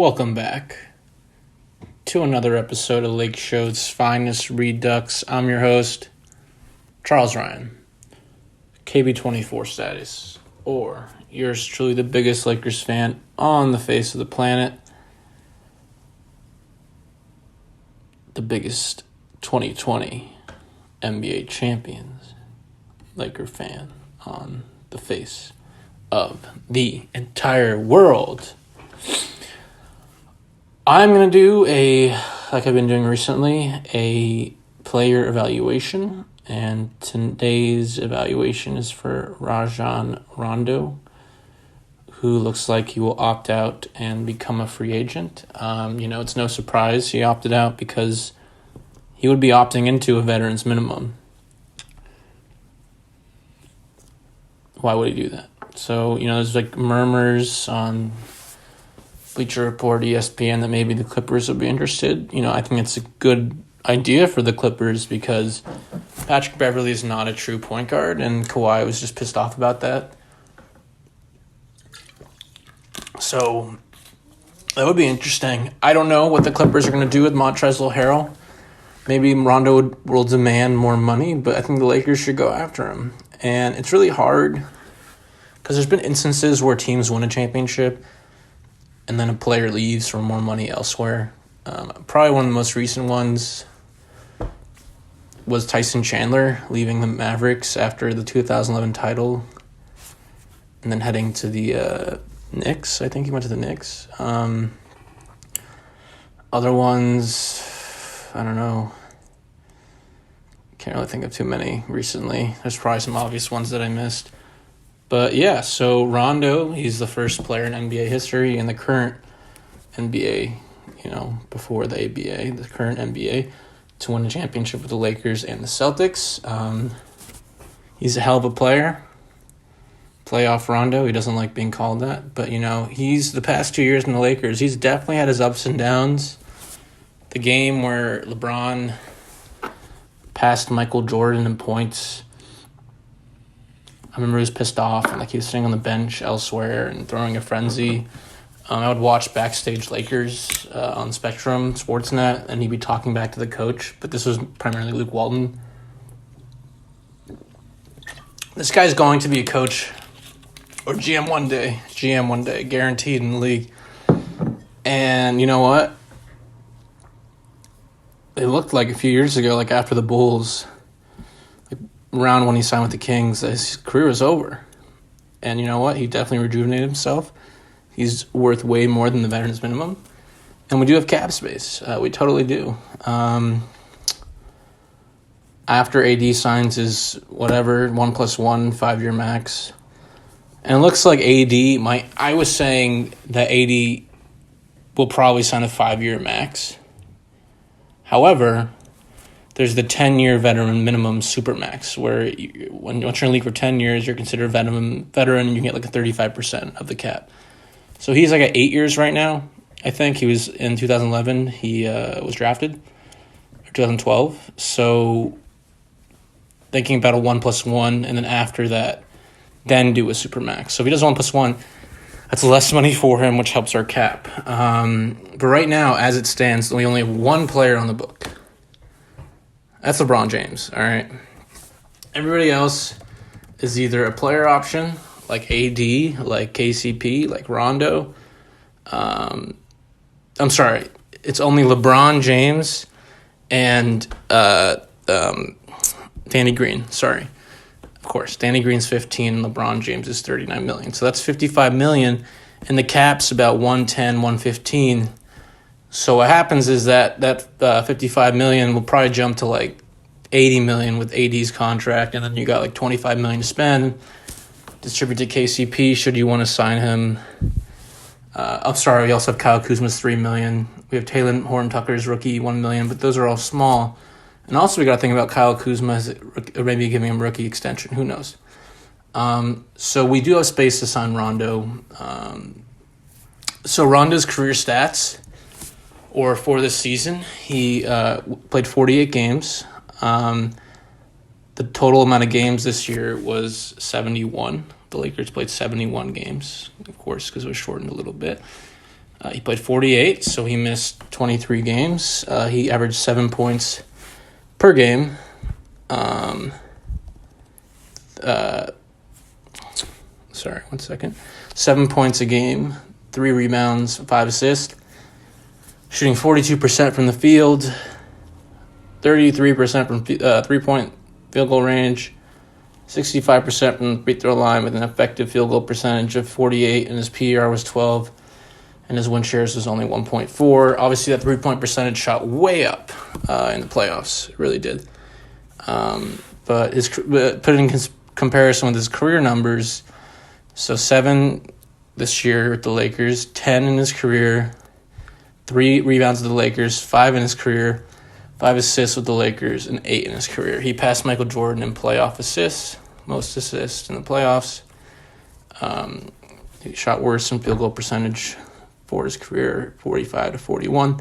Welcome back to another episode of Lakeshow's Finest Redux. I'm your host, Charles Ryan, KB24 status, or yours truly, the biggest Lakers fan on the face of the planet, the biggest 2020 NBA champions Laker fan on the face of the entire world. I'm going to do like I've been doing recently, a player evaluation, and today's evaluation is for Rondo, who looks like he will opt out and become a free agent. It's no surprise he opted out because he would be opting into a veteran's minimum. Why would he do that? So, there's murmurs on Bleacher Report, ESPN, that maybe the Clippers would be interested. I think it's a good idea for the Clippers because Patrick Beverley is not a true point guard, and Kawhi was just pissed off about that. So that would be interesting. I don't know what the Clippers are going to do with Montrezl Harrell. Maybe Rondo will demand more money, but I think the Lakers should go after him. And it's really hard because there's been instances where teams win a championship and then a player leaves for more money elsewhere. Probably one of the most recent ones was Tyson Chandler leaving the Mavericks after the 2011 title and then heading to the Knicks. I think he went to the Knicks. Other ones, I don't know. Can't really think of too many recently. There's probably some obvious ones that I missed. But yeah, so Rondo, he's the first player in NBA history in the current NBA, before the ABA, the current NBA, to win a championship with the Lakers and the Celtics. He's a hell of a player. Playoff Rondo, he doesn't like being called that. But, he's the past 2 years in the Lakers, he's definitely had his ups and downs. The game where LeBron passed Michael Jordan in points, I remember he was pissed off and he was sitting on the bench elsewhere and throwing a frenzy. I would watch Backstage Lakers on Spectrum Sportsnet, and he'd be talking back to the coach, but this was primarily Luke Walton. This guy's going to be a coach or GM one day, guaranteed in the league. And you know what? It looked like a few years ago, after the Bulls, around when he signed with the Kings, his career was over. And you know what? He definitely rejuvenated himself. He's worth way more than the veteran's minimum. And we do have cap space. We totally do. After AD signs his 1+1 5-year max. And it looks like I was saying that AD will probably sign a 5-year max. However, there's the 10-year veteran minimum supermax, where once you're in the league for 10 years, you're considered a veteran, and you get 35% of the cap. So he's at 8 years right now. I think he was in 2011. He was drafted, or 2012. So thinking about a 1+1, and then after that, then do a supermax. So if he does 1+1, that's less money for him, which helps our cap. But right now, as it stands, we only have one player on the book. That's LeBron James, all right? Everybody else is either a player option, like AD, like KCP, like Rondo. I'm sorry, it's only LeBron James and Danny Green, sorry. Of course, Danny Green's 15 and LeBron James is $39 million. So that's $55 million, and the cap's about 110, 115. So what happens is that $55 million will probably jump to $80 million with AD's contract, and then you got $25 million to spend. Distribute to KCP should you want to sign him. I'm sorry, we also have Kyle Kuzma's $3 million. We have Taylor Horton-Tucker's rookie $1 million, but those are all small. And also we got to think about Kyle Kuzma, or maybe giving him a rookie extension. Who knows? So we do have space to sign Rondo. So Rondo's career stats, or for this season, he played 48 games. The total amount of games this year was 71. The Lakers played 71 games, of course, because it was shortened a little bit. He played 48, so he missed 23 games. He averaged 7 points per game. Sorry, 1 second. 7 points a game, 3 rebounds, 5 assists. Shooting 42% from the field, 33% from 3-point field goal range, 65% from the free throw line with an effective field goal percentage of 48, and his PER was 12, and his win shares was only 1.4. Obviously, that 3-point percentage shot way up in the playoffs. It really did. But put it in comparison with his career numbers, so 7 this year with the Lakers, 10 in his career, 3 rebounds with the Lakers, 5 in his career, 5 assists with the Lakers, and 8 in his career. He passed Michael Jordan in playoff assists, most assists in the playoffs. He shot worse in field goal percentage for his career, 45 to 41.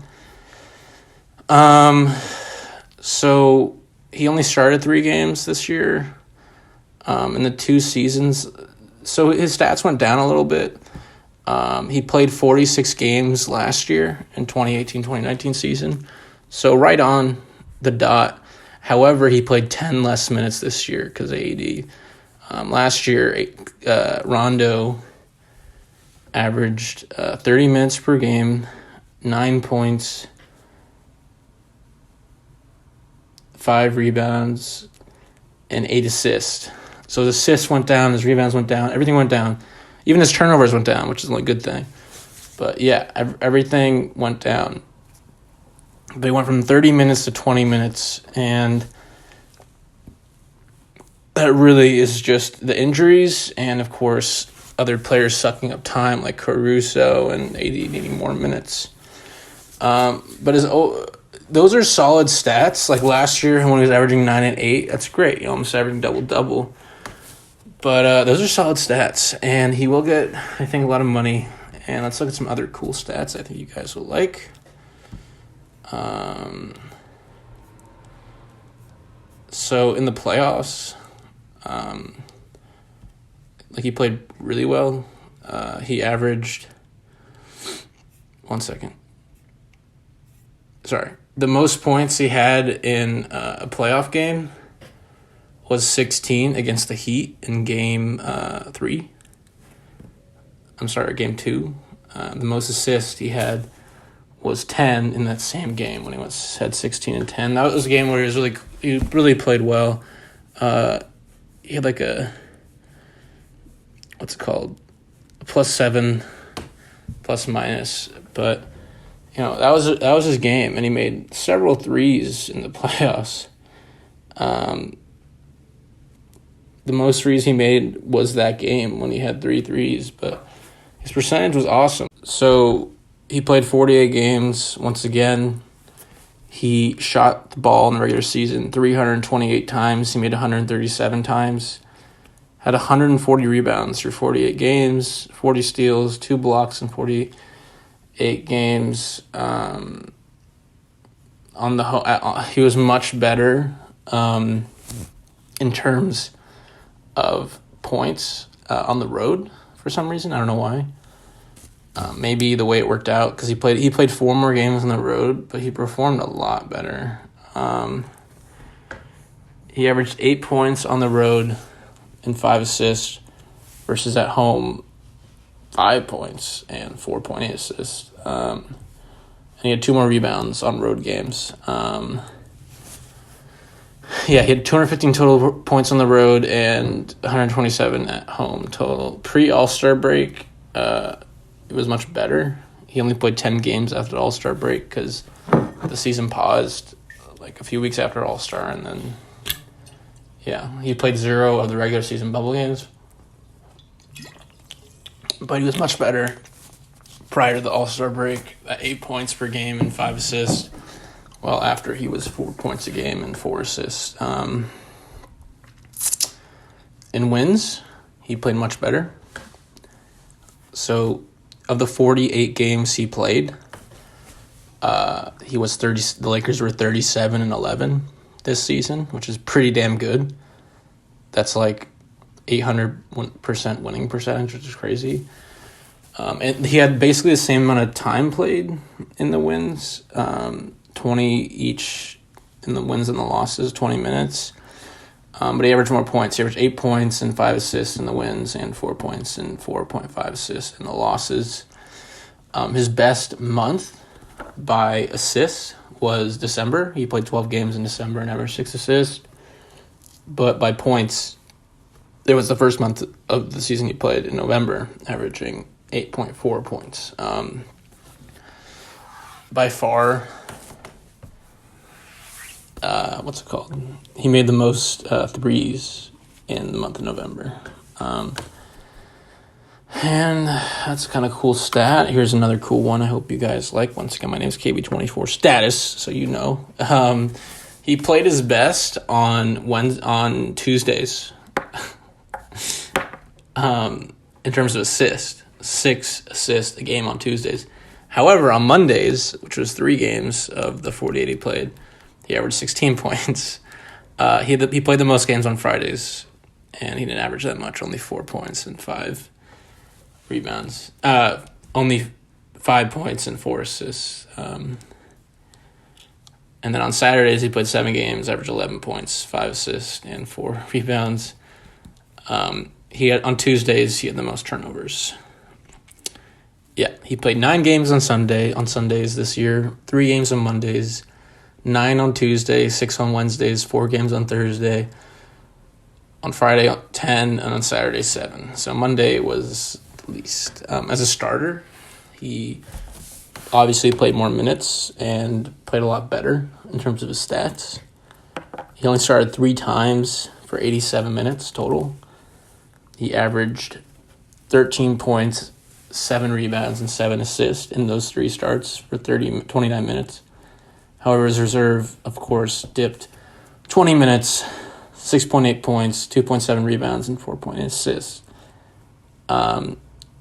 So he only started 3 games this year in the 2 seasons. So his stats went down a little bit. He played 46 games last year in 2018-2019 season. So right on the dot. However, he played 10 less minutes this year because of AD. Last year, Rondo averaged 30 minutes per game, 9 points, 5 rebounds, and 8 assists. So his assists went down, his rebounds went down, everything went down. Even his turnovers went down, which is the only good thing. But yeah, everything went down. But he went from 30 minutes to 20 minutes, and that really is just the injuries and, of course, other players sucking up time like Caruso and AD needing more minutes. But those are solid stats. Like last year when he was averaging 9 and 8, that's great. Almost averaging double-double. But those are solid stats, and he will get, I think, a lot of money. And let's look at some other cool stats I think you guys will like. So in the playoffs, he played really well. He averaged, 1 second. Sorry. The most points he had in a playoff game was 16 against the Heat in game 3. I'm sorry, game 2. The most assists he had was 10 in that same game when he had 16 and 10. That was a game where he really played well. He had like a, what's it called, a +7, plus minus, but that was his game, and he made several threes in the playoffs. The most threes he made was that game when he had 3 threes, but his percentage was awesome. So he played 48 games. Once again, he shot the ball in the regular season 328 times. He made 137 times. Had 140 rebounds through 48 games, 40 steals, 2 blocks in 48 games. He was much better in terms of points on the road for some reason. I don't know why. Maybe the way it worked out, because he played 4 more games on the road, but he performed a lot better. He averaged 8 points on the road and 5 assists versus at home 5 points and 4.8 assists. And he had 2 more rebounds on road games. He had 215 total points on the road and 127 at home total. Pre-All-Star break, it was much better. He only played 10 games after the All-Star break because the season paused like a few weeks after All-Star, and then, he played 0 of the regular season bubble games. But he was much better prior to the All-Star break at 8 points per game and 5 assists. Well, after he was 4 points a game and 4 assists. In wins, he played much better. So, of the 48 games he played, the Lakers were 37 and 11 this season, which is pretty damn good. That's like 800% winning percentage, which is crazy. And he had basically the same amount of time played in the wins, 20 each in the wins and the losses, 20 minutes. But he averaged more points. He averaged 8 points and 5 assists in the wins and 4 points and 4.5 assists in the losses. His best month by assists was December. He played 12 games in December and averaged 6 assists. But by points, it was the first month of the season he played in November, averaging 8.4 points. By far, what's it called? He made the most threes in the month of November. And that's kind of cool stat. Here's another cool one I hope you guys like. Once again, my name is KB24 Status, so you know. He played his best on Tuesdays. In terms of assists, 6 assists a game on Tuesdays. However, on Mondays, which was 3 games of the 48 he played, he averaged 16 points. He played the most games on Fridays, and he didn't average that much, only 4 points and 5 rebounds. Only 5 points and 4 assists. And then on Saturdays, he played 7 games, averaged 11 points, 5 assists, and 4 rebounds. On Tuesdays, he had the most turnovers. Yeah, he played 9 games on Sundays this year, 3 games on Mondays, 9 on Tuesday, 6 on Wednesdays, 4 games on Thursday, on Friday 10, and on Saturday 7. So Monday was the least. As a starter, he obviously played more minutes and played a lot better in terms of his stats. He only started 3 times for 87 minutes total. He averaged 13 points, 7 rebounds, and 7 assists in those 3 starts for 29 minutes. However, his reserve, of course, dipped 20 minutes, 6.8 points, 2.7 rebounds, and 4.8 assists.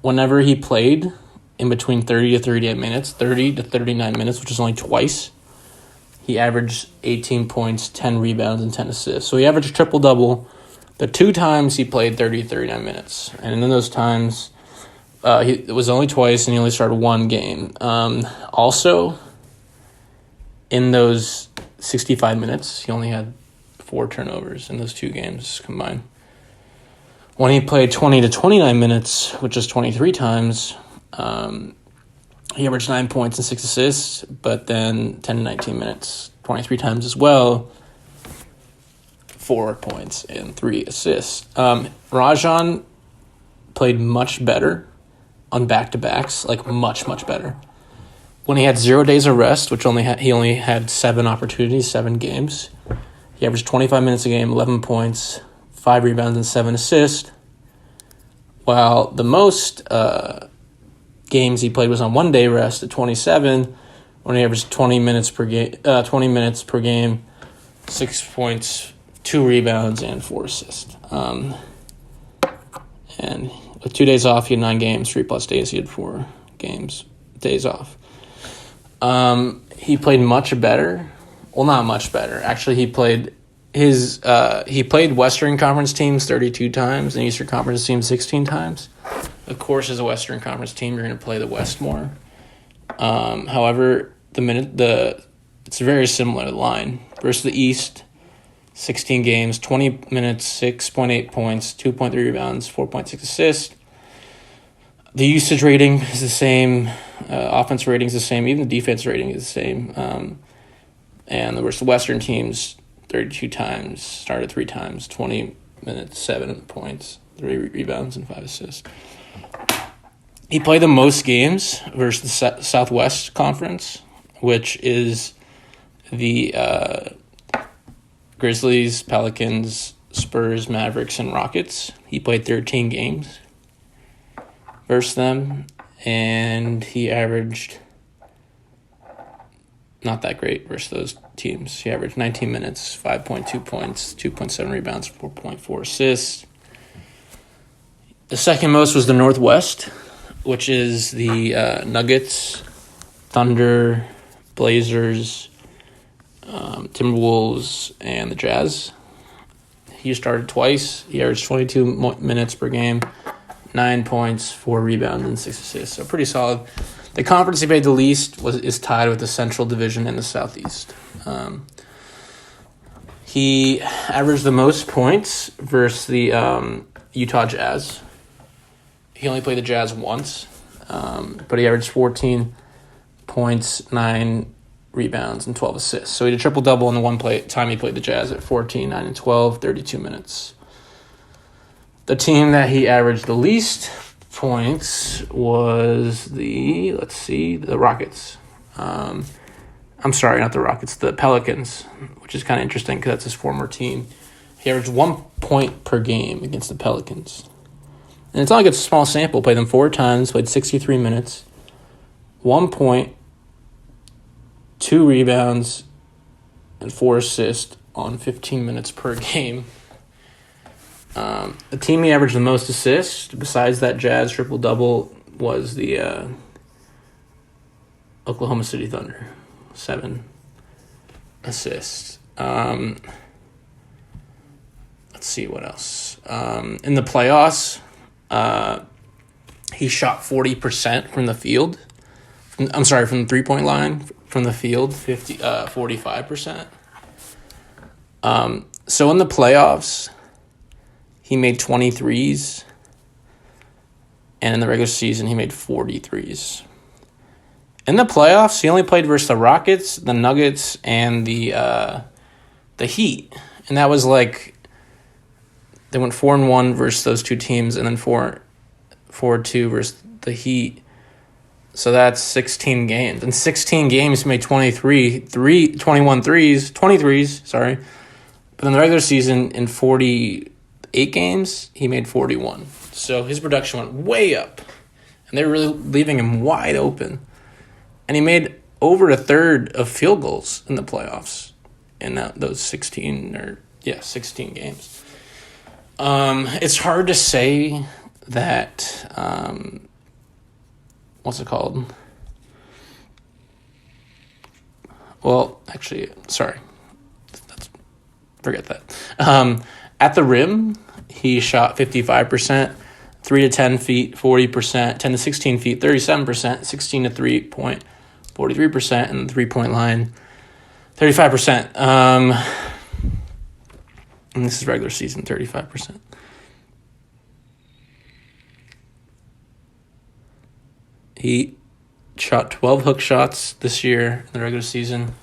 Whenever he played in between 30 to 38 minutes, 30 to 39 minutes, which is only twice, he averaged 18 points, 10 rebounds, and 10 assists. So he averaged a triple-double the 2 times he played 30 to 39 minutes. And in those times, it was only twice, and he only started 1 game. Also, in those 65 minutes, he only had 4 turnovers in those 2 games combined. When he played 20 to 29 minutes, which is 23 times, he averaged 9 points and 6 assists, but then 10 to 19 minutes, 23 times as well, 4 points and 3 assists. Rajon played much better on back-to-backs, like much, much better. When he had 0 days of rest, which he only had 7 opportunities, 7 games, he averaged 25 minutes a game, 11 points, 5 rebounds, and 7 assists, while the most games he played was on 1 day rest at 27, when he averaged 20 minutes per game, 6 points, 2 rebounds, and 4 assists. And with 2 days off, he had 9 games. 3+ days, he had 4 days off. He played much better. Well, not much better. Actually, he played Western Conference teams 32 times and Eastern Conference teams 16 times. Of course, as a Western Conference team, you're going to play the West more. However, it's very similar to the line. Versus the East, 16 games, 20 minutes, 6.8 points, 2.3 rebounds, 4.6 assists. The usage rating is the same. Offense rating is the same. Even the defense rating is the same. And the Western teams, 32 times, started 3 times, 20 minutes, 7 points, 3 rebounds, and 5 assists. He played the most games versus the Southwest Conference, which is the Grizzlies, Pelicans, Spurs, Mavericks, and Rockets. He played 13 games versus them, and he averaged not that great versus those teams. He averaged 19 minutes, 5.2 points, 2.7 rebounds, 4.4 assists. The second most was the Northwest, which is the Nuggets, Thunder, Blazers, Timberwolves, and the Jazz. He started twice. He averaged 22 minutes per game, 9 points, 4 rebounds, and 6 assists. So pretty solid. The conference he played the least is tied with the Central Division and the Southeast. He averaged the most points versus the Utah Jazz. He only played the Jazz once, but he averaged 14 points, 9 rebounds, and 12 assists. So he did triple-double in the time he played the Jazz at 14, 9, and 12, 32 minutes. The team that he averaged the least points was the Rockets. I'm sorry, not the Rockets, the Pelicans, which is kind of interesting because that's his former team. He averaged 1 point per game against the Pelicans. And it's not like it's a small sample. Played them 4 times, played 63 minutes, 1 point, 2 rebounds, and 4 assists on 15 minutes per game. The team he averaged the most assists, besides that Jazz triple-double, was the Oklahoma City Thunder. 7 assists. Let's see what else. In the playoffs, he shot 40% from the field. From the three-point line. From the field, 45%. So in the playoffs, he made 23s, and in the regular season, he made 43s. In the playoffs, he only played versus the Rockets, the Nuggets, and the Heat, and that was like they went 4-1 versus those two teams, and then 4-2 versus the Heat. So that's 16 games. In 16 games, he made 23s, sorry. But in the regular season, in 48 games, he made 41. So his production went way up. And they were really leaving him wide open. And he made over a third of field goals in the playoffs in those 16 games. It's hard to say that... what's it called? Well, actually, sorry. Forget that. At the rim, he shot 55%, 3 to 10 feet, 40%, 10 to 16 feet, 37%, 16 to 3 point, 43%, and the 3-point line, 35%. And this is regular season, 35%. He shot 12 hook shots this year in the regular season.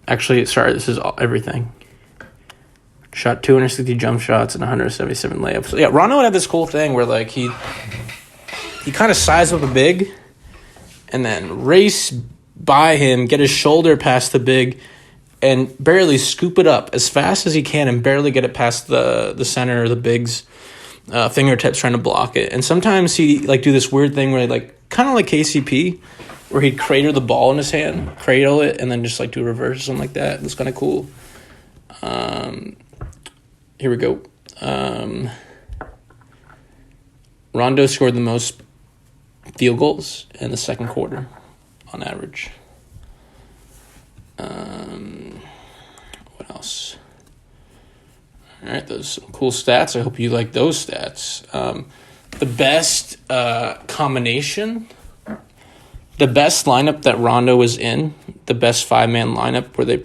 Actually, sorry, this is everything. Shot 260 jump shots and 177 layups. So, yeah, Rondo would have this cool thing where, like, he kind of size up a big and then race by him, get his shoulder past the big, and barely scoop it up as fast as he can and barely get it past the center or the big's fingertips trying to block it. And sometimes he do this weird thing where kind of like KCP, where he'd cradle the ball in his hand, cradle it, and then just do a reverse or something like that. It's kind of cool. Here we go. Rondo scored the most field goals in the second quarter on average. What else? All right, those some cool stats. I hope you like those stats. The best combination, the best lineup that Rondo was in, the best 5-man lineup where they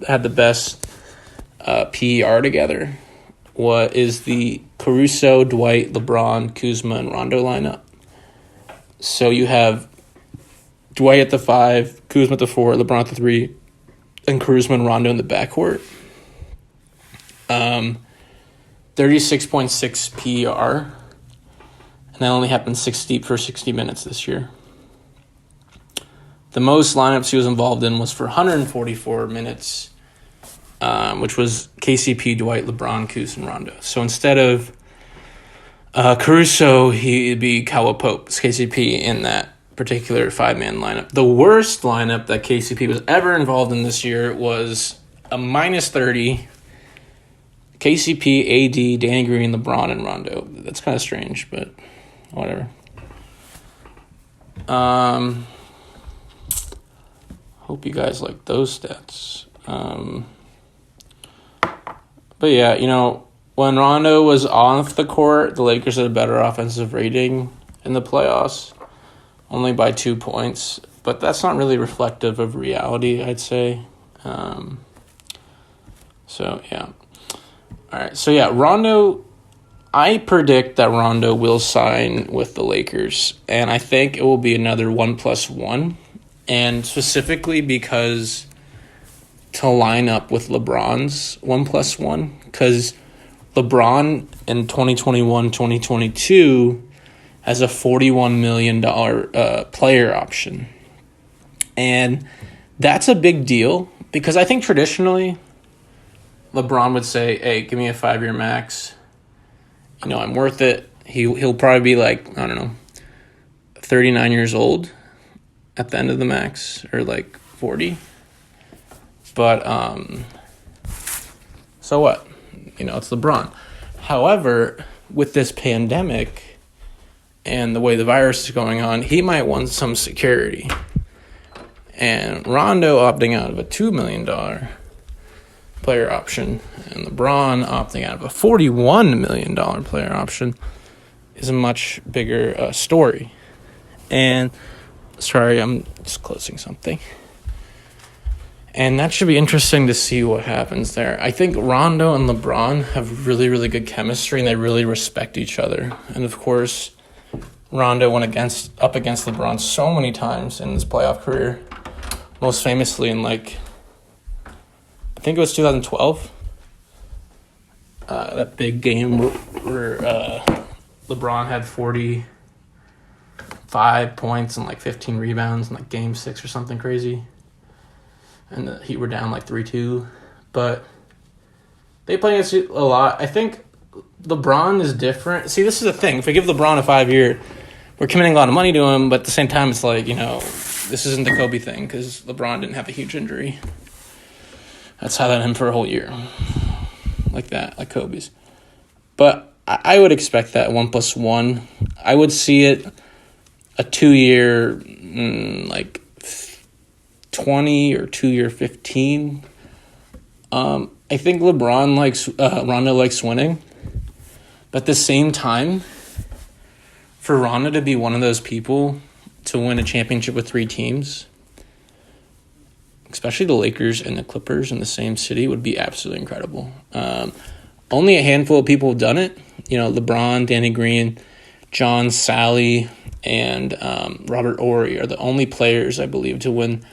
had the best PER together, is the Caruso, Dwight, LeBron, Kuzma, and Rondo lineup. So you have Dwight at the 5, Kuzma at the 4, LeBron at the 3, and Kuzma and Rondo in the backcourt. 36.6 PER, and that only happened 60 minutes this year. The most lineups he was involved in was for 144 minutes, which was KCP, Dwight, LeBron, Kuz, and Rondo. So instead of Caruso, he'd be Caldwell Pope, KCP, in that particular 5-man lineup. The worst lineup that KCP was ever involved in this year was a -30, KCP, AD, Danny Green, LeBron, and Rondo. That's kind of strange, but whatever. Hope you guys like those stats. But yeah, when Rondo was off the court, the Lakers had a better offensive rating in the playoffs, only by 2 points. But that's not really reflective of reality, I'd say. So, yeah. All right. So, yeah, Rondo, I predict that Rondo will sign with the Lakers. And I think it will be another 1+1. And specifically because to line up with LeBron's 1+1. Because LeBron in 2021-2022 has a $41 million player option. And that's a big deal because I think traditionally LeBron would say, hey, give me a 5-year max. I'm worth it. He'll probably be like, I don't know, 39 years old at the end of the max, or like 40. But, so what? It's LeBron. However, with this pandemic and the way the virus is going on, he might want some security. And Rondo opting out of a $2 million player option and LeBron opting out of a $41 million player option is a much bigger story. And, sorry, I'm just closing something. And that should be interesting to see what happens there. I think Rondo and LeBron have really, really good chemistry, and they really respect each other. And, of course, Rondo went up against LeBron so many times in his playoff career, most famously in, I think it was 2012, that big game where LeBron had 45 points and 15 rebounds in game 6 or something crazy. And the Heat were down 3-2. But they play against it a lot. I think LeBron is different. See, this is the thing. If we give LeBron a 5-year, we're committing a lot of money to him. But at the same time, it's this isn't the Kobe thing because LeBron didn't have a huge injury. That's highlighting him for a whole year. Like that, like Kobe's. But I would expect that 1+1. I would see it a 2-year, 20 or 2-year 15. I think Rondo likes winning. But at the same time, for Rondo to be one of those people to win a championship with 3 teams, especially the Lakers and the Clippers in the same city, would be absolutely incredible. Only a handful of people have done it. LeBron, Danny Green, John Sally, and Robert Horry are the only players, I believe, to win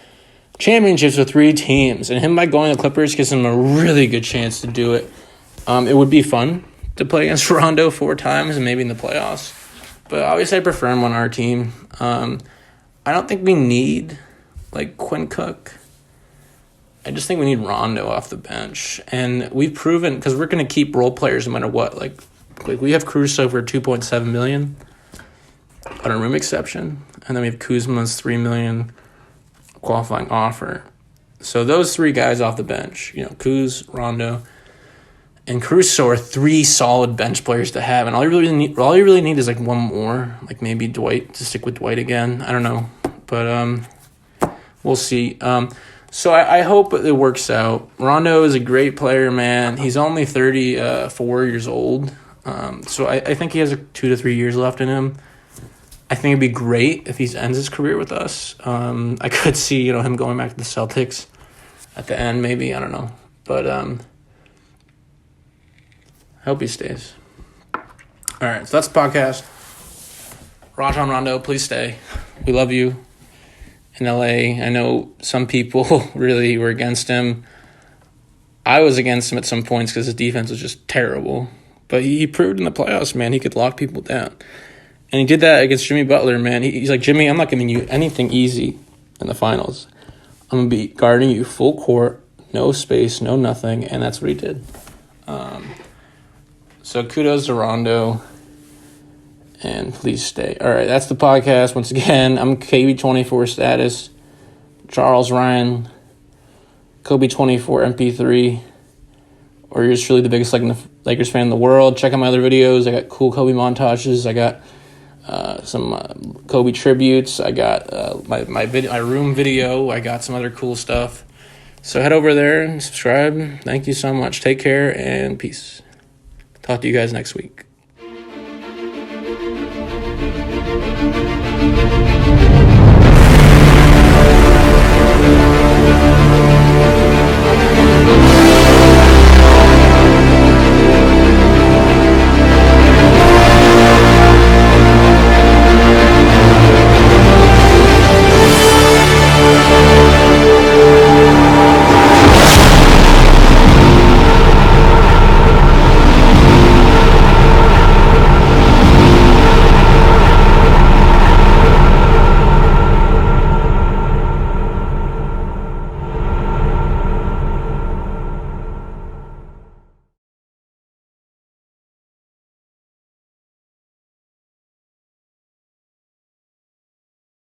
championships with 3 teams. And him by going to the Clippers gives him a really good chance to do it. It would be fun to play against Rondo 4 times and maybe in the playoffs. But obviously I prefer him on our team. I don't think we need Quinn Cook. I just think we need Rondo off the bench. And we've proven, because we're going to keep role players no matter what. We have Caruso for $2.7 million on a room exception. And then we have Kuzma's $3 million qualifying offer. So those 3 guys off the bench, Kuz, Rondo, and Caruso are 3 solid bench players to have. And all you really need is one more, maybe Dwight, to stick with Dwight again. I don't know. But we'll see. So I hope it works out. Rondo is a great player, man. He's only 34 years old. So I think he has 2 to 3 years left in him. I think it'd be great if he ends his career with us. I could see, him going back to the Celtics at the end, maybe. I don't know. But I hope he stays. All right, so that's the podcast. Rajon Rondo, please stay. We love you. In LA, I know some people really were against him. I was against him at some points because his defense was just terrible. But he proved in the playoffs, man, he could lock people down. And he did that against Jimmy Butler, man. He's like, Jimmy, I'm not giving you anything easy in the finals. I'm going to be guarding you full court, no space, no nothing, and that's what he did. So kudos to Rondo, and please stay. All right, that's the podcast. Once again, I'm KB24 Status, Charles Ryan, Kobe24 MP3, or yours truly, the biggest Lakers fan in the world. Check out my other videos. I got cool Kobe montages. I got some Kobe tributes. I got my room video. I got some other cool stuff. So head over there and subscribe. Thank you so much. Take care and peace. Talk to you guys next week.